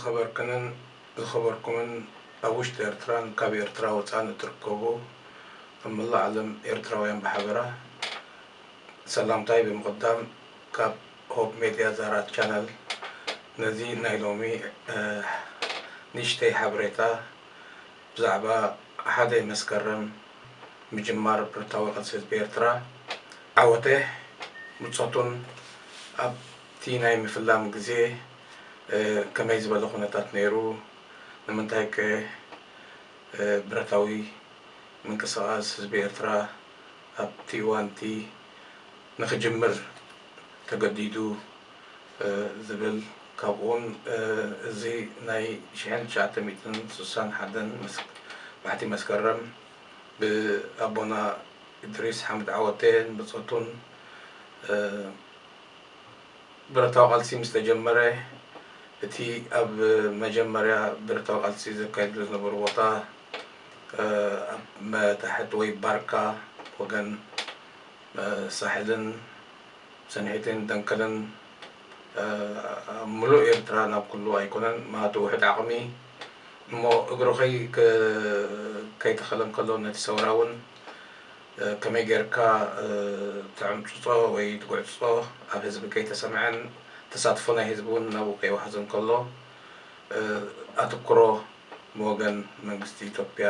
ዝኸበርኩምን ኣብ ውሽጢ ኤርትራን ካብ ኤርትራ ወፃእን እትርከቡ ኣብ መላእ ዓለም ኤርትራውያን ብሓበራ ሰላምታይ ብምቕዳም ካብ ሆፕ ሜድያ ዛራት ቻናል ነዚ ናይ ሎሚ ንእሽተይ ሓበሬታ ብዛዕባ ሓደ መስከረም ምጅማር ብርታዊ ቃልሲ ህዝቢ ኤርትራ ዓወተ ምቾቱን ኣብቲ ናይ ምፍላም ግዜ ከመይ ዝበለ ኩነታት ነይሩ ንምንታይ ከ ብረታዊ ምንቅስቃስ ህዝቢ ኤርትራ ኣብቲ እዋንቲ ንክጅምር ተገዲዱ ዝብል ካብኡውን እዚ ናይ 1961 ባሕቲ መስከረም ብኣቦና ኢድሪስ ሓመድ ዓወተ ብፆቱን ብረታዊ ቃልሲ ምስ ተጀመረ እቲ ኣብ መጀመርያ ብረታዊ ቃልሲ ዝካየድሉ ዝነበሩ ቦታ ኣብ መታሕት ወይ ባርካ ወገን ሳሕልን ሰንሒትን ደንከልን ሙሉእ ኤርትራ ናብ ኩሉ ኣይኮነን ማቱ ውሕድ ዓቕሚ እሞ እግሩ ከይተኸለም ከሎ ነቲ ሰውራ እውን ከመይ ጌርካ ተዕምፅፆ ወይ ትጉዕፆ ኣብ ህዝቢ ከይተሰምዐን ተሳትፎ ናይ ህዝቢ እውን ናብኡ ከይወሓዝን ከሎ ኣተኩሮ ብወገን መንግስቲ ኢትዮጵያ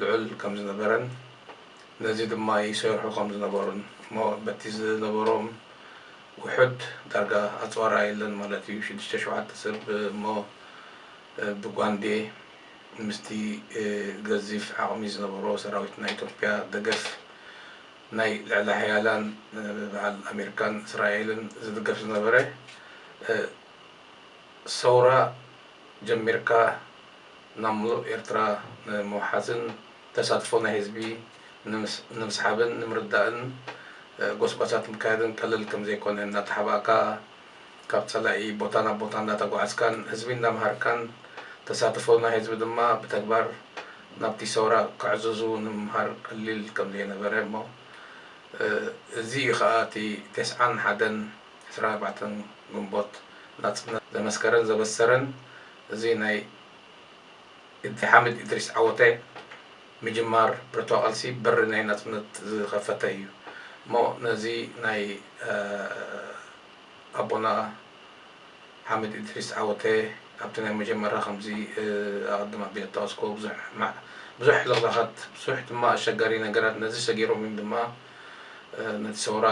ልዑል ከም ዝነበረን ነዚ ድማ ይሰርሑ ከም ዝነበሩን እሞ በቲ ዝነበሮም ውሕድ ዳርጋ ኣፅዋራ የለን ማለት እዩ 6-7 ሰብ እሞ ብጓንዴ ምስቲ ገዚፍ ዓቕሚ ዝነበሮ ሰራዊት ናይ ኢትዮጵያ ደገፍ ናይ ልዕሊ ሓያላን በዓል ኣሜሪካን እስራኤልን ዝድገፍ ዝነበረ ሰውራ ጀሚርካ ናብ ሙሉእ ኤርትራ ንምውሓዝን ተሳትፎ ናይ ህዝቢ ንምስሓብን ንምርዳእን ጎስጓሳት ምካየድን ቀለል ከም ዘይኮነ እናተሓባእካ ካብ ፀላኢ ቦታ ናብ ቦታ እናተጓዓዝካን ህዝቢ እናምሃርካን ተሳትፎ ናይ ህዝቢ ድማ ብተግባር ናብቲ ሰውራ ክዕዘዙ ንምምሃር ቀሊል ከም ዘይነበረ እሞ እዚ ከዓ እቲ 91-24 ግንቦት ናፅነት ዘመስከረን ዘበሰረን እዚ ናይ ሓመድ ኢድሪስ ዓወተ ምጅማር ብርታዊ ቃልሲ በሪ ናይ ናፅነት ዝኸፈተ እዩ እሞ ነዚ ናይ ኣቦና ሓመድ ኢድሪስ ዓወተ ኣብቲ ናይ መጀመርያ ከምዚ ኣቐድማ ኣቢለ ተወስኮ ብዙሕ ለቕለኻት ብዙሕ ድማ ኣሸጋሪ ነገራት ነዚ ሰጊሮም እዮም ድማ ነቲ ሰውራ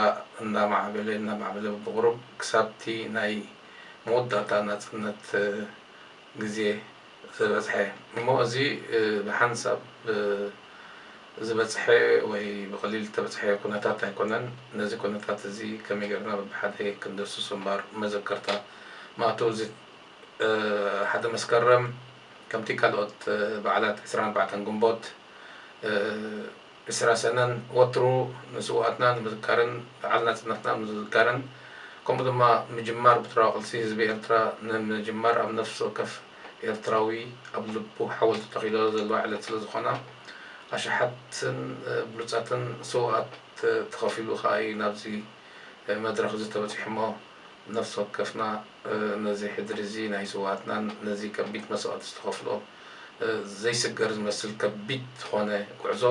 እናማዕበለ ብቁሩብ ክሳብቲ ናይ መወዳእታ ናፅነት ግዜ ዝበፅሐ እሞ እዚ ብሓንሳብ ዝበፅሐ ወይ ብቀሊል ዝተበፅሐ ኩነታት ኣይኮነን ነዚ ኩነታት እዚ ከመይ ጌርና ብሓደ ክንደስሱ እምበር መዘከርታ ማእቶ እዚ ሓደ መስከረም ከምቲ ካልኦት በዓላት 24 ግንቦት 20 ሰነን ወትሩ ንስዋኣትና ንምዝካርን በዓል ናፅነትና ንምዝካርን ከምኡ ድማ ምጅማር ብርታዊ ቃልሲ ህዝቢ ኤርትራ ንምጅማር ኣብ ነፍሲ ወከፍ ኤርትራዊ ኣብ ልቡ ሓወልቲ ተኺሎ ዘለዋ ዕለት ስለ ዝኾና ኣሽሓትን ብሉፃትን ስዋኣት ተኸፊሉ ከዓ እዩ ናብዚ መድረክ እዚ ተበፂሑ እሞ ነፍሲ ወከፍና ነዚ ሕድሪ እዚ ናይ ስዋኣትናን ነዚ ከቢድ መስዋእቲ ዝተኸፍሎ ዘይስገር ዝመስል ከቢድ ዝኾነ ጉዕዞ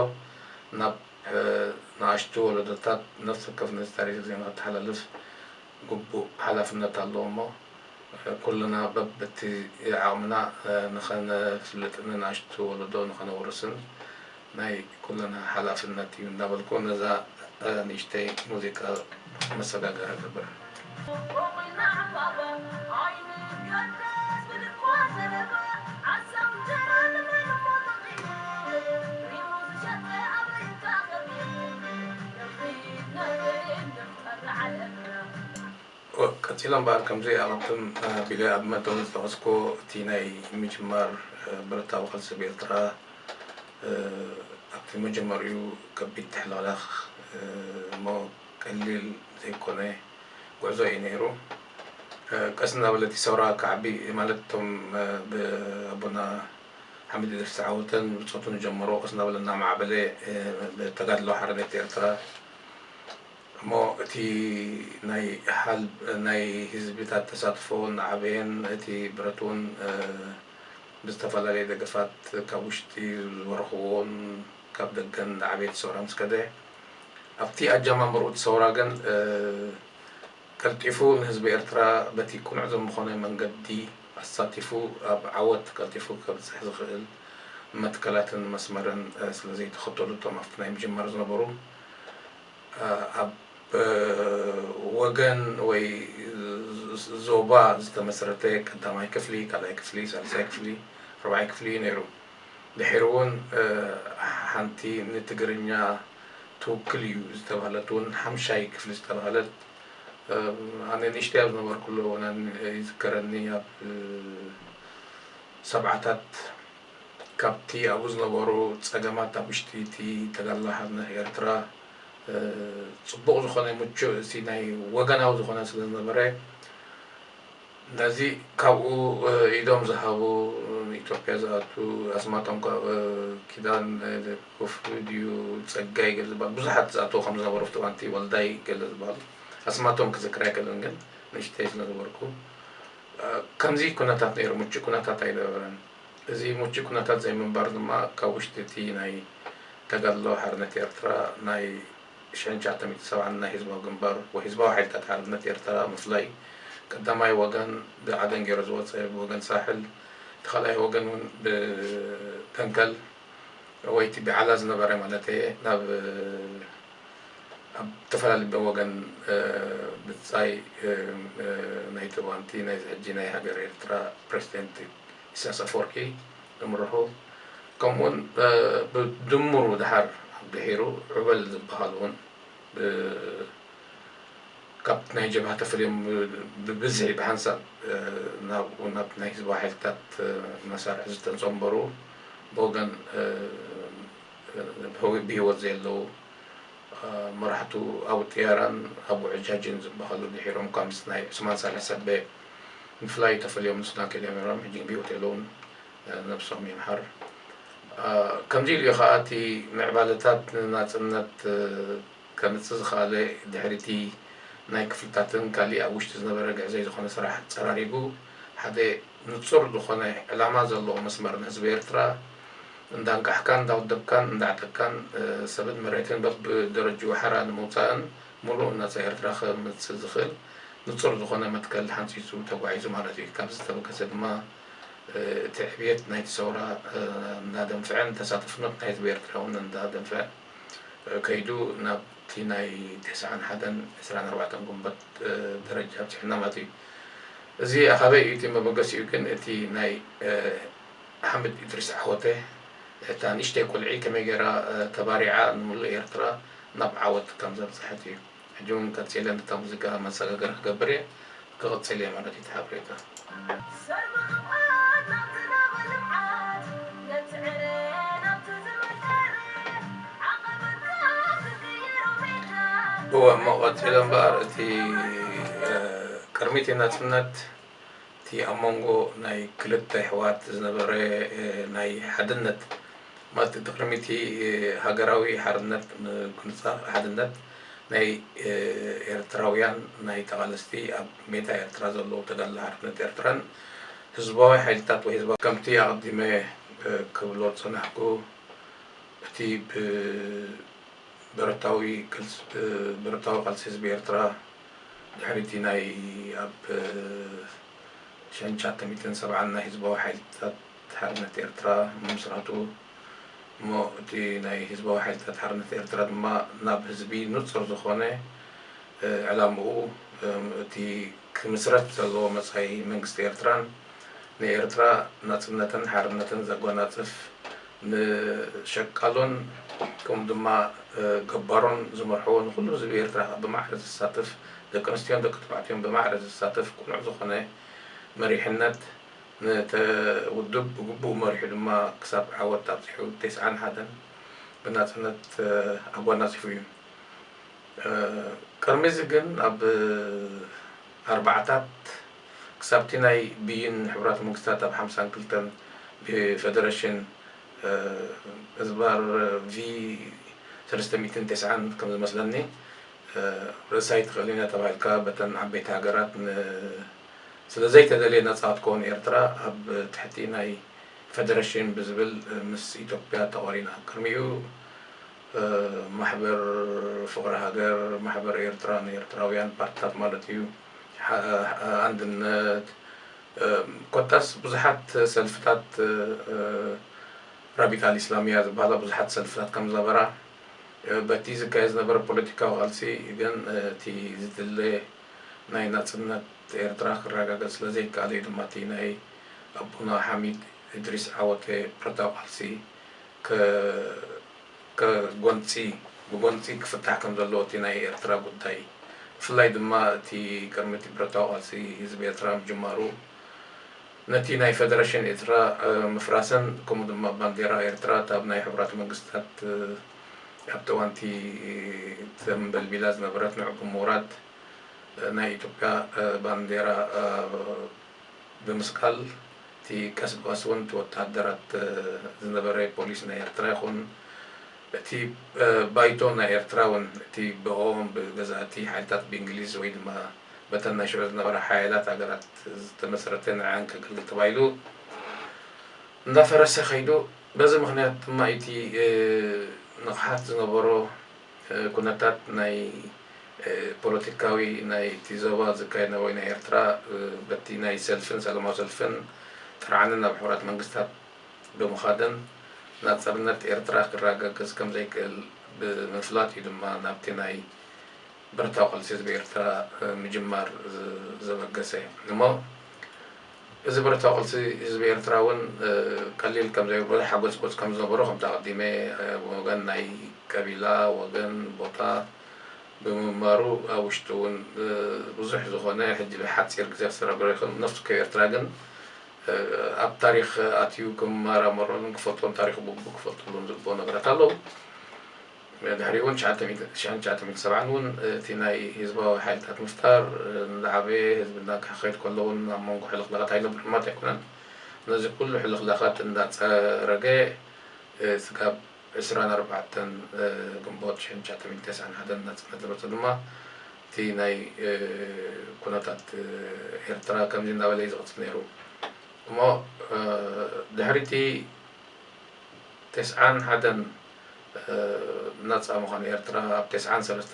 ናብ ንኣሽቱ ወለዶታት ነፍሲ ወከፍ ነዚ ታሪክ እዚ ንክተሓላልፍ ግቡእ ሓላፍነት ኣለዎ እሞ ኩልና በበቲ ዓቕምና ንኸነፍልጥን ንኣሽቱ ወለዶ ንኸነውርስን ናይ ኩልና ሓላፍነት እዩ እንዳበልኩ ነዛ ንእሽተይ ሙዚቃ መሰጋገር ገበር ቀፂሎም በዓል ከምዚ ኣቐድም ቢለ ኣብ መደብ ዝጠቐስኮ እቲ ናይ ምጅማር ብረታዊ ቃልሲ ህዝቢ ኤርትራ ኣብቲ መጀመሪኡ ከቢድ ትሕልቕላኽ እሞ ቀሊል ዘይኮነ ጉዕዞ እዩ ነይሩ ቀስ እናበለ እቲ ሰውራ ክዓቢ ማለት እቶም ብኣቦና ሓመድ ኢድሪስ ዓወተን ብፆቱን ጀምሮ ቀስ እናበለ እናማዕበለ ብተጋድሎ ሓርነት ኤርትራ እሞ እቲ ናይ ህዝብታት ተሳትፎን ዓበየን እቲ ብረት እውን ብዝተፈላለየ ደገፋት ካብ ውሽጢ ዝወረኽዎን ካብ ደገን ዓበይቲ ሰውራ ምስ ከደ ኣብቲ ኣጀማምርኡ እቲ ሰውራ ግን ቀልጢፉ ንህዝቢ ኤርትራ በቲ ቁኑዕ ዝኾነ መንገዲ ኣሳቲፉ ኣብ ዓወት ቀልጢፉ ከብፅሕ ዝኽእል መትከላትን መስመርን ስለዘይተኸተሉ እቶም ኣብቲ ናይ ምጅማር ዝነበሩ ኣብ ወገን ወይ ዞባ ዝተመስረተ ቀዳማይ ክፍሊ ካልኣይ ክፍሊ ሳልሳይ ክፍሊ ራብዓይ ክፍሊ ነይሩ ድሕሪ እውን ሓንቲ ንትግርኛ ትውክል እዩ ዝተባሃለት እውን ሓምሻይ ክፍሊ ዝተባሃለት ኣነ ንእሽተይ ኣብ ዝነበርኩሉ ይዝከረኒ ኣብ ሰብዓታት ካብቲ ኣብኡ ዝነበሩ ፀገማት ኣብ ውሽጢ እቲ ተጋድሎ ሓርነት ኤርትራ ፅቡቅ ዝኾነ ምቹእ እቲ ናይ ወገናዊ ዝኾነ ስለ ዝነበረ ነዚ ካብኡ ኢዶም ዝሃቡ ኢትዮጵያ ዝኣቱ ኣስማቶም ኪዳን ኮፍ ድዩ ፀጋይ ገለ ዝባል ብዙሓት ዝኣተዉ ከም ዝነበሩ ኣብቲ እዋንቲ ወልዳይ ገለ ዝባሉ ኣስማቶም ክዝክራ ኣይከኣልን ግን ንእሽተይ ስለነበርኩ ከምዚ ኩነታት ነይሩ ምቹእ ኩነታት ኣይነበረን እዚ ምቹእ ኩነታት ዘይምንባር ድማ ካብ ውሽጢ እቲ ናይ ተጋድሎ ሓርነት ኤርትራ ናይ 1970 ናይ ህዝባዊ ግንባር ወይ ህዝባዊ ሓይልታት ሓርነት ኤርትራ ምፍላይ ቀዳማይ ወገን ብዓደን ገይሩ ዝወፀ ብወገን ሳሕል እቲ ካልኣይ ወገን እውን ብተንከል ወይ እቲ ብዓላ ዝነበረ ማለት እየ ናብ ኣብ ተፈላለየ ወገን ብፃይ ናይቲ እዋንቲ ናይ ሕጂ ናይ ሃገር ኤርትራ ፕሬዚደንት ኢሳያስ ኣፈወርቂ ዝምርሑ ከምኡውን ብድምሩ ድሓር ድሒሩ ዕበል ዝበሃል እውን ካብ ናይ ጀብሃ ተፈልዮም ብብዝሒ ብሓንሳብ ናብ ናይ ህዝባዊ ሓይልታት መሳርሒ ዝተፀንበሩ ብወገን ብሂወት ዘየለዉ መራሕቱ ኣብ ጥያራን ኣብ ዕጃጅን ዝበሃሉ ድሒሮም ካብ ምስ ናይ ዑስማን ሳልሕ ሰበ ምፍላይ ተፈልዮም ንሱዳን ከይዶም ነይሮም ሕጂ ብሂወት የለውን ነብሶም ይምሓር ከምዚ ኢሉ ከዓ እቲ ምዕባለታት ናፅነት ከምፅእ ዝኸኣለ ድሕሪ እቲ ናይ ክፍልታትን ካሊእ ኣብ ውሽጢ ዝነበረ ግዕዘይ ዝኾነ ስራሕ ፀራሪቡ ሓደ ንፁር ዝኾነ ዕላማ ዘለዎ መስመር ንህዝቢ ኤርትራ እንዳንቃሕካን እንዳውደብካን እንዳዓጠቅካን ሰብን መሬትን በብደረጅኡ ሓራ ንምውፃእን ሙሉእ ነፃ ኤርትራ ከምፅእ ዝኽእል ንፁር ዝኾነ መትከል ሓንፂፁ ተጓዒዙ ማለት እዩ ካብ ዝተበገሰ ድማ እቲ ዕብየት ናይቲ ሰውራ እንዳደንፍዐን ተሳትፍነት ናይ ህዝቢ ኤርትራ እውን እንዳደንፍዐ ከይዱ ናብቲ ናይ 91-24 ጉንበት ደረጃ በፂሕና ማለት እዩ እዚ ኣኸበይ እዩ እቲ መበገሲ እዩ ግን እቲ ናይ ኣሕመድ ኢድሪስ ዓወተ እታ ንእሽተይ ቆልዒ ከመይ ጌራ ተባሪዓ ንሙሉእ ኤርትራ ናብ ዓወት ከም ዘብፅሐት እዩ ሕጂ እውን ቀፂለ ነታ ሙዚቃ መሰጋገሪ ክገብር እየ ክቕፅል እየ ማለት እዩ ተሓበሬታ هو مقاتل بار تي كرميتي ناتسنت تي أمونغو ناي كلت حوات زنبرة ناي حدنت ما تكرميتي هاجراوي حرنت كنصا حدنت ناي إرتراويان ناي تغالستي أب ميتا إرترازلو تدل حرنت إرتران هزباوي حيلتات وهزبا كمتي أقدمه كبلوت صنحكو تي برتاوي قلس ህዝቢ ኤርትራ ድሕሪ እቲ ናይ ኣብ 1970 ናይ ህዝባዊ ሓይልታት ሓርነት ኤርትራ ምስራቱ እሞ እቲ ናይ ህዝባዊ ሓይልታት ሓርነት ኤርትራ ድማ ናብ ህዝቢ ንፁር ዝኾነ ዕላምኡ እቲ ክምስረት ዘለዎ መጻኢ መንግስቲ ኤርትራን ንኤርትራ ናጽነትን ሓርነትን ዘጓናጽፍ ንሸቃሎን ከም ድማ ገባሮን ዝመርሕዎን ኩሉ ህዝቢ ኤርትራ ብማዕረ ዝሳተፍ ደቂ ኣንስትዮን ደቂ ተባዕትዮን ብማዕረ ዝሳተፍ ቁኑዕ ዝኾነ መሪሕነት ውድብ ብግቡእ መሪሑ ድማ ክሳብ ዓወት ኣብፅሑ 91 ብናጽነት ኣጓናፂፉ እዩ ቅድሚ እዚ ግን ኣብ ኣርባዕታት ክሳብቲ ናይ ብይን ሕብራት መንግስታት ኣብ 52 ብፌደሬሽን እዝባር ቪ 390 ከም ዝመስለኒ ርእሳይ تخلينا تبعك بتن عبيت هاجرات ስለዘይ ተደልየ ነፃ ትኮን ኤርትራ ኣብ ትሕቲ ናይ ፌደሬሽን ብዝብል ምስ ኢትዮጵያ ተቆሪና ቅድሚኡ ማሕበር ፍቅሪ ሃገር ማሕበር ኤርትራ ንኤርትራውያን ፓርቲታት ማለት እዩ አንድነት ኮታስ ብዙሓት ሰልፍታት ራዲካል ኢስላሚያ ዝበሃላ ብዙሓት ሰልፍታት ከም ዝነበራ በቲ ዝካየድ ዝነበረ ፖለቲካዊ ቃልሲ ግን እቲ ዝድለ ናይ ናጽነት ኤርትራ ክረጋገጽ ስለዘይከኣለ ድማ እቲ ናይ ኣቡና ሓሚድ ኢድሪስ ዓወቴ ፕሮቶኮል ቃልሲ ብጎንፂ ክፍታሕ ከም ዘለዎ እቲ ናይ ኤርትራ ጉዳይ ብፍላይ ድማ እቲ ቅድሚ እቲ ፕሮቶኮል ቃልሲ ህዝቢ ኤርትራ ምጅማሩ ነቲ ናይ ፌደሬሽን ኤርትራ ምፍራስን ከምኡ ድማ ባንዴራ ኤርትራ ኣብ ናይ ሕብራት መንግስታት ኣብቲ እዋንቲ ተንበልቢላ ዝነበረት ንዕቁ ምውራድ ናይ ኢትዮጵያ ባንዴራ ብምስቃል እቲ ቀስ በቀስ እውን እቲ ወታደራት ዝነበረ ፖሊስ ናይ ኤርትራ ይኹን እቲ ባይቶ ናይ ኤርትራ እውን እቲ ብኦም ብገዛእቲ ሓይልታት ብእንግሊዝ ወይ ድማ በተን ናይ ሽዑ ዝነበረ ሓይላት ሃገራት ዝተመሰረተ ንዓን ከገልግል ተባሂሉ እንዳፈረሰ ኸይዱ በዚ ምክንያት ድማ እቲ ንቕሓት ዝነበሮ ኩነታት ናይ ፖለቲካዊ ናይ እቲ ዞባ ዝካየድ ነበረ ናይ ኤርትራ በቲ ናይ ሰልፍን ሰላማዊ ሰልፍን ጥርዓንን ናብ ሕብራት መንግስታት ብምኻድን ናጽነት ኤርትራ ክረጋገጽ ከም ዘይክእል ብምፍላጥ እዩ ድማ ናብቲ ናይ ፕሮቶኮል ቃልሲ ህዝቢ ኤርትራ ምጅማር ዘበገሰ እሞ እዚ ፕሮቶኮል ቃልሲ ህዝቢ ኤርትራ እውን ቀሊል ከም ዘይብሉ ሓጎስ ከም ዝነበሮ ከም ተቐዲመ ወገን ናይ ቀቢላ ወገን ቦታ ብምንባሩ ኣብ ውሽጡ እውን ብዙሕ ዝኾነ ሕጂ ብሓፂር ግዜ ክሰረገሮ ይኽእል ነፍሱ ኤርትራ ግን ኣብ ታሪክ ኣትዩ ክመራመሮን ክፈልጦን ታሪክ ቡቡ ክፈልጡሉን ዝግብኦ ነገራት ኣለዉ ድሕሪ እውን 1970 እውን እቲ ናይ ህዝባዊ ሓይልታት ምፍጣር ንዓበየ ህዝብና ክኸይድ ከሎ እውን ኣብ መንጎ ሕልኽልኻት ኣይነበረን ማለት ኣይኮነን ነዚ ኩሉ ሕልኽልኻት እንዳፀረገ እስካብ 24 ግንቦት 1991 ናጽነት ዝመፀ ድማ እቲ ናይ ኩነታት ኤርትራ ከምዚ እናበለ እዩ ዝቕፅል ነይሩ እሞ ድሕሪ እቲ 91 ነፃ ምዃኑ ኤርትራ ኣብ 93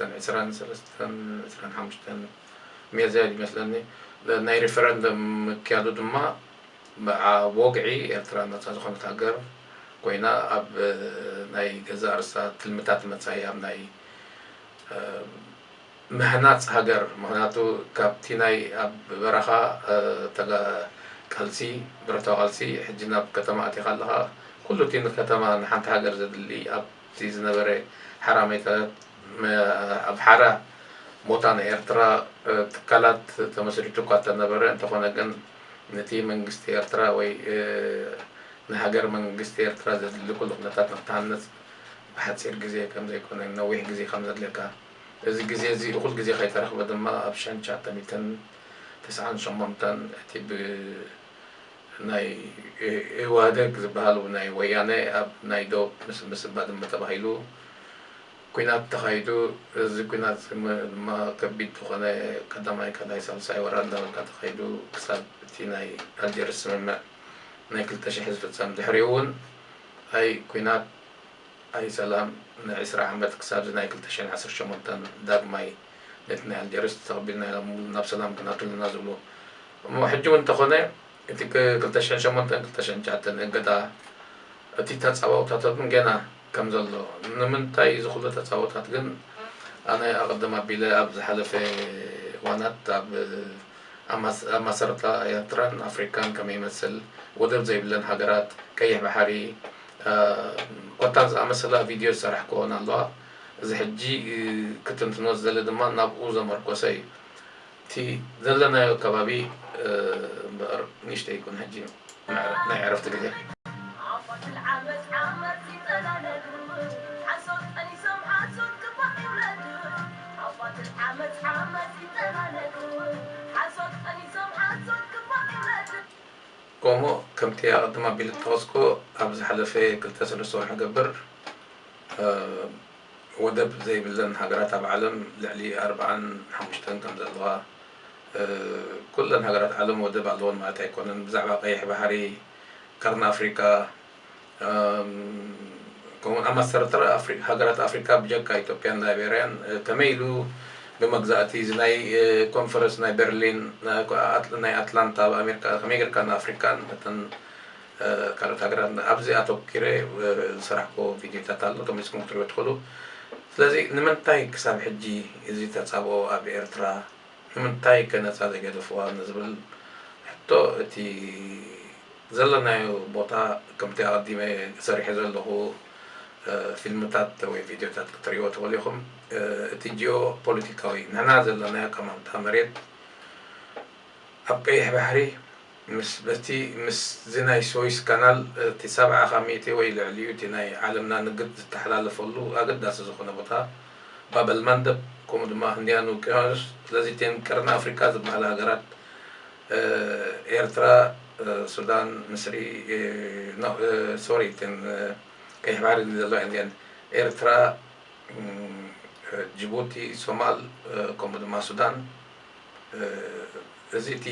ሚያዝያ ይመስለኒ ናይ ሪፈረንደም ምክያዱ ድማ ብወግዒ ኤርትራ ነፃ ዝኾነት ሃገር ኮይና ኣብ ናይ ገዛ ርሳ ትልምታት መጻኢ ኣብ ናይ ምህናፅ ሃገር ምክንያቱ ካብቲ ናይ ኣብ በረኻ ቃልሲ ፕሮቶኮል ቃልሲ ሕጂ ናብ ከተማ ኣቲኻ ኣለኻ ኩሉ እቲ ንከተማ ንሓንቲ ሃገር ዘድሊ ኣብቲ ዝነበረ ሓራሜታት ኣብ ሓራ ቦታ ናይ ኤርትራ ትካላት ተመስሪቱ እኳ እንተነበረ እንተኾነ ግን ነቲ መንግስቲ ኤርትራ ወይ ንሃገር መንግስቲ ኤርትራ ዘድሊ ኩሉ ኩነታት ንክትሃነፅ ብሓፂር ግዜ ከም ዘይኮነ ነዊሕ ግዜ ከም ዘድልየካ እዚ ግዜ እዚ እኹል ግዜ ከይተረኽበ ድማ ኣብ 1998 እቲ ናይ ኢህወደግ ዝበሃሉ ናይ ወያነ ኣብ ናይ ዶብ ምስባ ድማ ተባሂሉ ኩናት ተኻይዱ እዚ ኩናት ድማ ከቢድ ዝኾነ ቀዳማይ ካልኣይ ሳልሳይ ወራር እንዳበልካ ተኻይዱ ክሳብ እቲ ናይ ኣልጀርስ ስምምዕ ናይ 2000 ዝፍፀም ድሕሪኡ እውን ኣይ ኩናት ኣይ ሰላም ን20 ዓመት ክሳብ ናይ 2018 ዳግማይ ነቲ ናይ ኣልጀርስ ተቐቢልና ናብ ሰላም ክነትሉና ዝብሉ እሞ ሕጂ እውን እንተኾነ እቲ 2008 2009 እገዳ እቲ ተፃዋውታት ግን ገና ከም ዘሎ ንምንታይ እዚ ኩሉ ተፃዋውታት ግን ኣነ ኣቐድማ ኣቢለ ኣብ ዝሓለፈ እዋናት ኣብ መሰረታ ኤርትራን ኣፍሪካን ከመይ ይመስል ወደብ ዘይብለን ሃገራት ቀይሕ ባሕሪ ኮታን ዝኣመሰላ ቪድዮ ዝሰርሕ ክኾን ኣለዋ እዚ ሕጂ ክትንትኖ ዝደለ ድማ ናብኡ ዘመርኮሰ እዩ እቲ ዘለናዮ ከባቢ እምበር ንእሽተይ ይኩን ሕጂ ናይ ዕረፍቲ ግዜ ቆሞ ከምቲ ኣቐድማ ኣቢለ ተወስኮ ኣብ ዝሓለፈ 2-3 ወርሒ ገብር ودب زي بلن هجرات بعالم لعلي 45 كم زلوا كلن هجرات عالم ودب علون ما تيكونن بزعبا قيح بحري قرن أفريقيا كون أما سرتر هجرات أفريقيا بجك إثيوبيان لايبيريان كميلو بمجزاتي زناي كونفرنس ناي برلين ناي أتلانتا بأمريكا أمريكا أفريقيا مثلا كانت هجرات أبزي أتوكيري سرحكو فيديو تاتالو تمسكم تروي تدخلوا ስለዚህ ንምንታይ ክሳብ ሕጂ እዚ ተፃብኦ ኣብ ኤርትራ ንምንታይ ከነፃ ዘይገደፍዋ ንዝብል ሕቶ እቲ ዘለናዮ ቦታ ከምቲ ኣቐዲመ ሰሪሐ ዘለኹ ፊልምታት ወይ ቪድዮታት ክትሪእዎ ትኽእሉ ኢኹም እቲ ጂኦ ፖለቲካዊ ንሕና ዘለናዮ ኣቀማምጣ መሬት ኣብ ቀይሕ ባሕሪ ምስ ዝናይ ስዊስ ካናል እቲ 70 ወይ ልዕሊኡ እቲ ናይ ዓለምና ንግድ ዝተሓላለፈሉ ኣገዳሲ ዝኾነ ቦታ ባበል መንደብ ከምኡ ድማ ህንድያን ውቅያኖስ ስለዚ እተን ቀርኒ ኣፍሪካ ዝበሃላ ሃገራት ኤርትራ ሱዳን ምስሪ ሶሪ እተን ቀይሕ ባሕሪ ዘለዋ እየን ኤርትራ ጅቡቲ ሶማል ከምኡ ድማ ሱዳን እዚ እቲ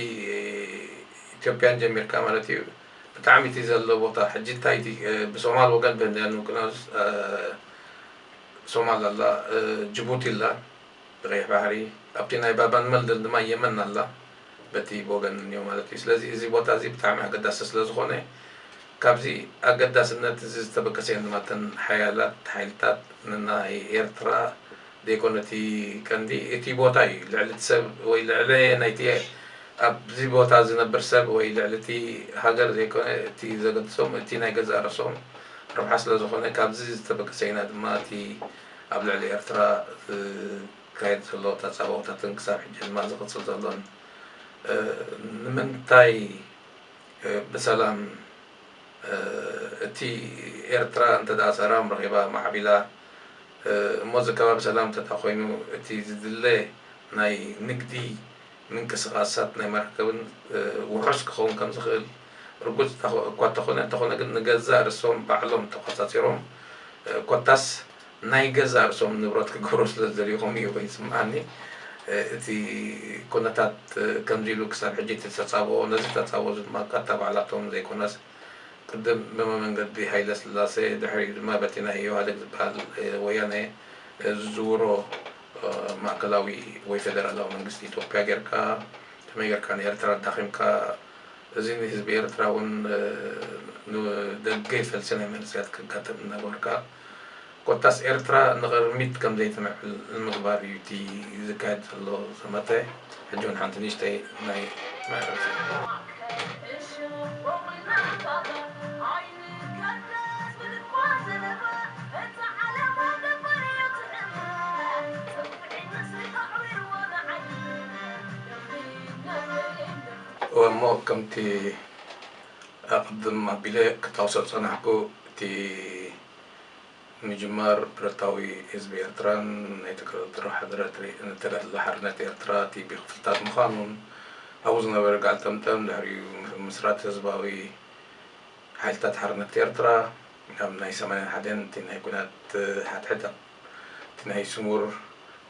ኢትዮጵያን ጀሚርካ ማለት እዩ ብጣዕሚ እቲ ዘሎ ቦታ ሕጂ እንታይ እቲ ብሶማል ወገን ብህንድያን ውቅያኖስ ሶማል ኣላ ጅቡቲ ኣላ ብቀይሕ ባሕሪ ኣብቲ ናይ ባባን መልደል ድማ የመን ኣላ በቲ ወገን እኒኦ ማለት እዩ ስለዚ እዚ ቦታ እዚ ብጣዕሚ ኣገዳሲ ስለዝኾነ ካብዚ ኣገዳስነት እዚ ዝተበገሰየን ድማ እተን ሓያላት ሓይልታት ንናይ ኤርትራ ዘይኮነ እቲ ቀንዲ እቲ ቦታ እዩ ልዕሊ እቲ ሰብ ወይ ልዕሊ ናይቲ ኣብዚ ቦታ ዝነብር ሰብ ወይ ልዕሊ እቲ ሃገር ዘይኮነ እቲ ዘገድሶም እቲ ናይ ገዛ ርእሶም ረብሓ ስለዝኾነ ካብዚ ዝተበገሰይና ድማ እቲ ኣብ ልዕሊ ኤርትራ ዝካየድ ዘሎ ተፃብኦታትን ክሳብ ሕጂ ድማ ዝቕፅል ዘሎን ንምንታይ ብሰላም እቲ ኤርትራ እንተደኣ ሰላም ረኺባ ማዕቢላ እሞ ዝከባ ብሰላም እንተደኣ ኮይኑ እቲ ዝድለ ናይ ንግዲ ምንቅስቃሳት ናይ መርከብን ውሑስ ክኸውን ከም ዝኽእል ርጉፅ እኳ እንተኾነ ግን ንገዛእ ርእሶም ባዕሎም ተቆፃፂሮም ኮታስ ናይ ገዛእ ርእሶም ንብረት ክገብሩ ስለዝደልዩ እዩ ወይ ይስምዓኒ እቲ ኩነታት ከምዚ ኢሉ ክሳብ ሕጂ እቲ ተፃብኦ ነዚ ተፃብኦ ድማ ካታ ባዕላቶም ዘይኮነስ ቅድም ብመንገዲ ሃይለ ስላሴ ድሕሪኡ ድማ በቲ ናይ ኢህዋዴግ ዝበሃል ወያነ ዝዝውሮ ማእከላዊ ወይ ፌደራላዊ መንግስቲ ኢትዮጵያ ጌርካ ከመይ ጌርካ ንኤርትራ ዳኺምካ እዚ ንህዝቢ ኤርትራ እውን ንደገ ይፈልሲ ናይ መንስያት ክጋጠም እናገበርካ ኮታስ ኤርትራ ንቅድሚት ከም ዘይትምዕብል ንምግባር እዩ እቲ ዝካየድ ዘሎ ዘመተ ሕጂ እውን ሓንቲ ንእሽተይ ናይ ምዕራፍ ومو كمتي أقدم بلا كتوصل صنعكو تي مجمار برتاوي حزب إرتران نيتكرر حضرات نتلات لحرنات إرترا تي بخفتات مخانون أوزنا برجع تمتم لهري مسرات حزباوي حالتات حرنات إرترا نعم ناي سمعنا حدين تنهي كنات حتى تنهي سمور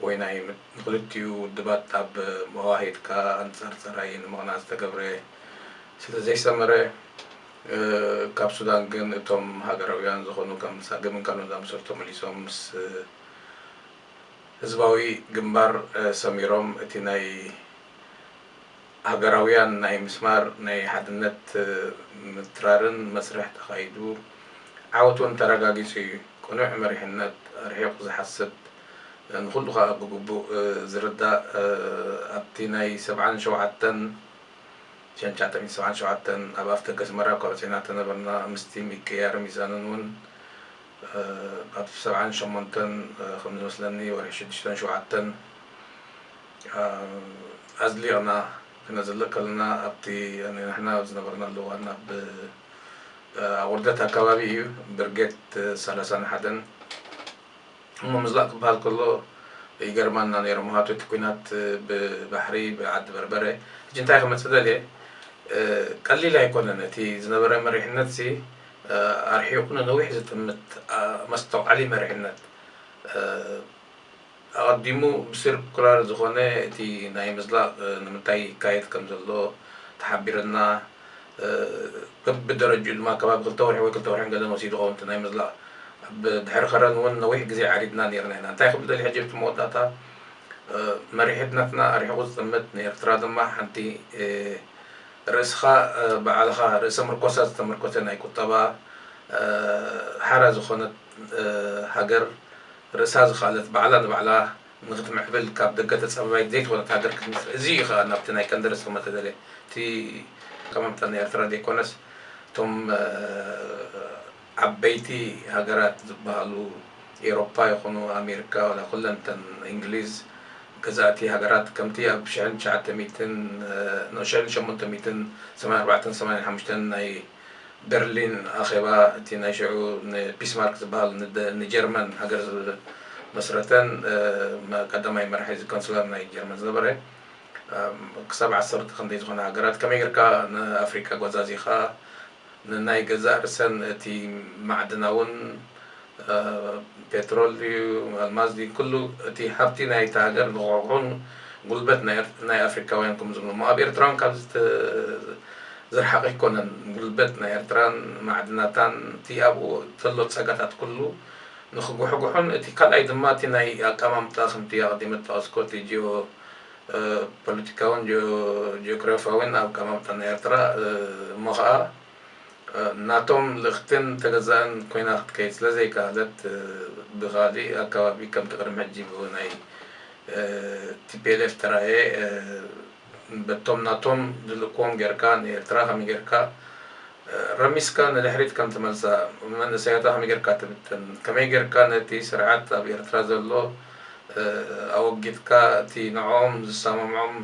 ويناي نقلتيو دبات تاب مواهيد كا أنصار سراين مغناز تقبره سيدا زي سمره كاب سودان جن توم هاجراويان زخونو كم ساقمن كانوا دام سرتو مليسوم هزباوي جنبار سميروم اتناي هاجراويان ناي مسمار ناي حدنت مترارن مسرح تخايدو عاوتون تراجاجي سي كونو عمريحنات رحيق زحسب نخلو خا بجبو زردا أبتيناي 7 شان شاتمي 7 أبافت كسمرة كورتينا تنبرنا مستيمي كيار ميزانون أب 7 شمونتن 5 لني ورشد شو عتن أزلي أنا نزل لنا أبتي يعني إحنا زنبرنا لغنا ب أوردتها كوابي برجت 3 حدن هم مزلق بهالكله يجرمنا نيرمهاتو تكوينات ببحري بعد بربرة جنتاي خمس سدالي قليل هيكون نتي زنبرة مريحنات سي أرحيقنا نويح زتمت مستوى علي مريحنات ኣቐዲሙ ብስርኩላር ዝኾነ እቲ ናይ ምዝላቕ ንምንታይ ይካየድ ከም ዘሎ ተሓቢረና በብደረጅኡ ድማ ከባቢ 2 ወርሒ ወይ 2 ወርሒ ገለ ወሲዱ ኸውን እቲ ናይ ምዝላቕ ብድሕሪ ኸረን እውን ነዊሕ ግዜ ዓሪድና ነርና ኢና እንታይ ክብል ደልየ ሕጂ ኣብቲ መወዳእታ መሪሕነትና ኣሪሕቑ ዝጥምት ንኤርትራ ድማ ሓንቲ ርእስኻ ባዕልኻ ርእሰ ምርኮሳት ዝተመርኮተ ናይ ቁጠባ ሓራ ዝኾነት ሃገር ርእሳ ዝኻለት ባዕላ ንባዕላ ንኽትምዕብል ካብ ደገ ተፀባባይት ዘይትኾነት ሃገር ክትምስረት እዚ እዩ ኸኣ ናብቲ ናይ ቀንዲ ርእሰ ተደልየ እቲ ኣቀማምጣ ናይ ኤርትራ ዘይኮነስ እቶም ዓበይቲ ሃገራት ዝበሃሉ ኤውሮፓ ይኹኑ ኣሜሪካ ወላ ኩለን ተን እንግሊዝ ገዛእቲ ሃገራት ከምቲ ኣብ 1884 ናይ በርሊን ኣኼባ እቲ ናይ ሽዑ ቢስማርክ ዝበሃል ንጀርመን ሃገር መስረተን ቀዳማይ መራሒ ካንስለር ናይ ጀርመን ዝነበረ ክሳብ 10 ክንደይ ዝኾነ ሃገራት ከመይ ጌርካ ንኣፍሪካ ጓዛዚኻ ንናይ ገዛእ ርእሰን እቲ ማዕድናውን ፔትሮል ድዩ ኣልማዝ ድዩ ኩሉ እቲ ሃብቲ ናይቲ ሃገር ንኽቑዑን ጉልበት ናይ ኣፍሪካውያን ከም ዝብሉ እሞ ኣብ ኤርትራን ካብ ዝረሓቐ ይኮነን ጉልበት ናይ ኤርትራን ማዕድናታን እቲ ኣብኡ ዘሎ ፀጋታት ኩሉ ንኽጉሕጉሑን እቲ ካልኣይ ድማ እቲ ናይ ኣቀማምጣ ከምቲ ኣቐዲመ ጠቐስኮ እቲ ጂኦ ፖለቲካውን ጂኦግራፊያውን ኣቀማምጣ ናይ ኤርትራ እሞ ከዓ ናቶም ልኽትን ተገዛእን ኮይና ክትከይድ ስለዘይከኣለት ብኻሊእ ኣከባቢ ከምቲ ቅድሚ ሕጂ ናይ ቲፒኤልኤፍ ተራእየ በቶም ናቶም ዝልእክዎም ጌርካ ንኤርትራ ከመይ ጌርካ ረሚስካ ንድሕሪት ከም ትመልሳ መንእሰያታ ከመይ ጌርካ ትብትን ከመይ ጌርካ ነቲ ስርዓት ኣብ ኤርትራ ዘሎ ኣወጊድካ እቲ ንዖም ዝሰማምዖም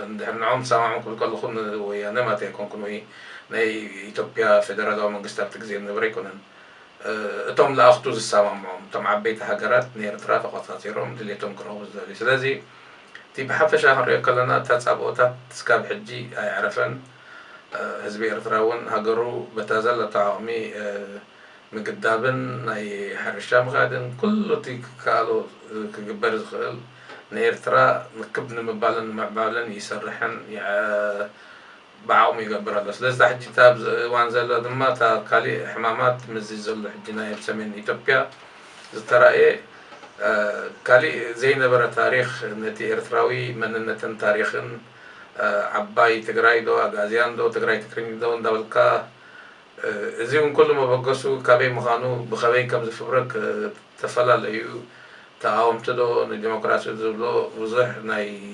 እንድሕር ንዖም ዝሰማምዑ ክብል ከለኹ ወያነ ማለት ኣይኮንኩን ወይ ናይ ኢትዮጵያ ፌደራላዊ መንግስቲ ኣብቲ ግዜ ዝነበረ ኣይኮነን እቶም ለኣኽቱ ዝሰማምዖም እቶም ዓበይቲ ሃገራት ንኤርትራ ተቆፃፂሮም ድሌቶም ክረኽቡ ዝደልዩ ስለዚ እቲ ብሓፈሻ ክንሪኦ ከለና እታ ፃብኦታት እስካብ ሕጂ ኣይዕረፈን ህዝቢ ኤርትራ እውን ሃገሩ በታ ዘለቶ ዓቕሚ ምግዳብን ናይ ሕርሻ ምኻድን ኩሉ እቲ ክከኣሎ ክግበር ዝኽእል ንኤርትራ ንክብ ንምባልን ንምዕባልን ይሰርሕን بعوم يقبر الله لذا حجي تاب وان زل دما تا كالي حمامات مزي زل حجينا يبسمين إثيوبيا ترى إيه كالي زي نبرة تاريخ نتي إرتراوي من نتن تاريخ عباي تجراي دو أغازيان دو تجراي تكرين دو ندولكا زيهم كل ما بقصو كابي مخانو بخوي كم زفبرك تفلا ليو تعاوم تدو الديمقراطية دو وزح ناي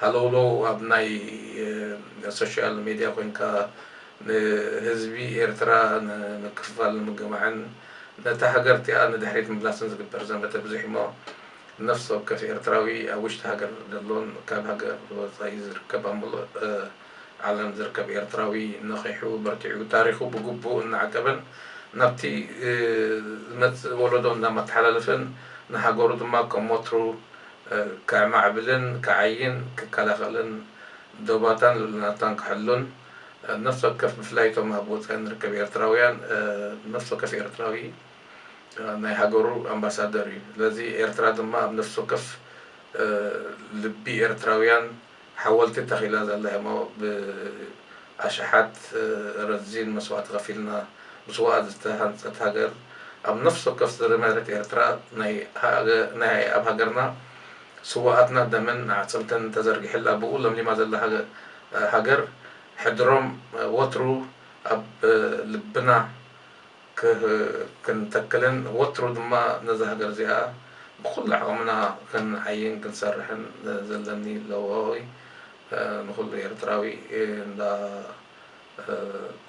هلولو أبناي السوشيال ميديا كونكا هزبي إرترا نكفال مجمعن نتهجرتي أنا دحريت من بلاسن زكبر زمت بزحمة نفسه كفي إرتراوي أوش تهجر دلون كاب هجر وزايز ركب عمل علم زركب إرتراوي نخيحو برتعو تاريخو بجوبو نعتبن نبتي مت ولدون نما تحللفن نحجرود ما كمطرو كمعبلن كعين ككلافلن دوباتان لناتان كحلون نفسه كف بفلايتو مهبوط كان ركب إرتراويان نفسه كف إرتراوي ناي هاجرو أمباسادري الذي إرترا دما بنفسه كف لبي إرتراويان حاولت تخيل هذا الله ما بأشحات رزين مسوات غفلنا مسوات تهاجر أم نفسه كف زرمارة إرترا ناي أب هاجرنا سواءاتنا دمن عصمتن تزرق حلا بقول لهم لماذا الله هاجر حدرهم وترو أب لبنا كنتكلن وترو دما نزه هاجر زيها بقول عمنا كن عين كنسرحن زلني لوهوي نقول إرتراوي دا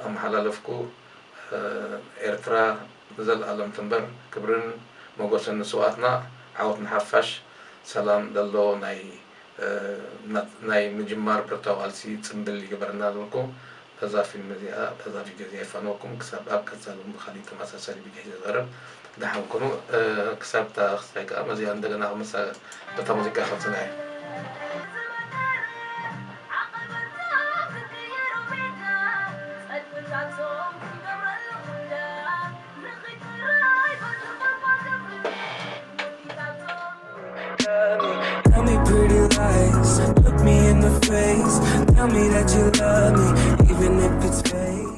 أم حلالفكو إرترا نزل ألم تنبر كبرن موجودين سواءاتنا عاوت نحفش سلام دلو ناي مجمار برتوالسي تنبل يقبرنا لكم هذا في المذياء هذا في جزية فانوكم كسب أب كسالهم بخليط مسا بجهز الغرب دحم كنو كسب تاخسيك مزي عندنا مسا بتمزيكا خلصنا Tell me pretty lies, look me in the face. Tell me that you love me, even if it's fake.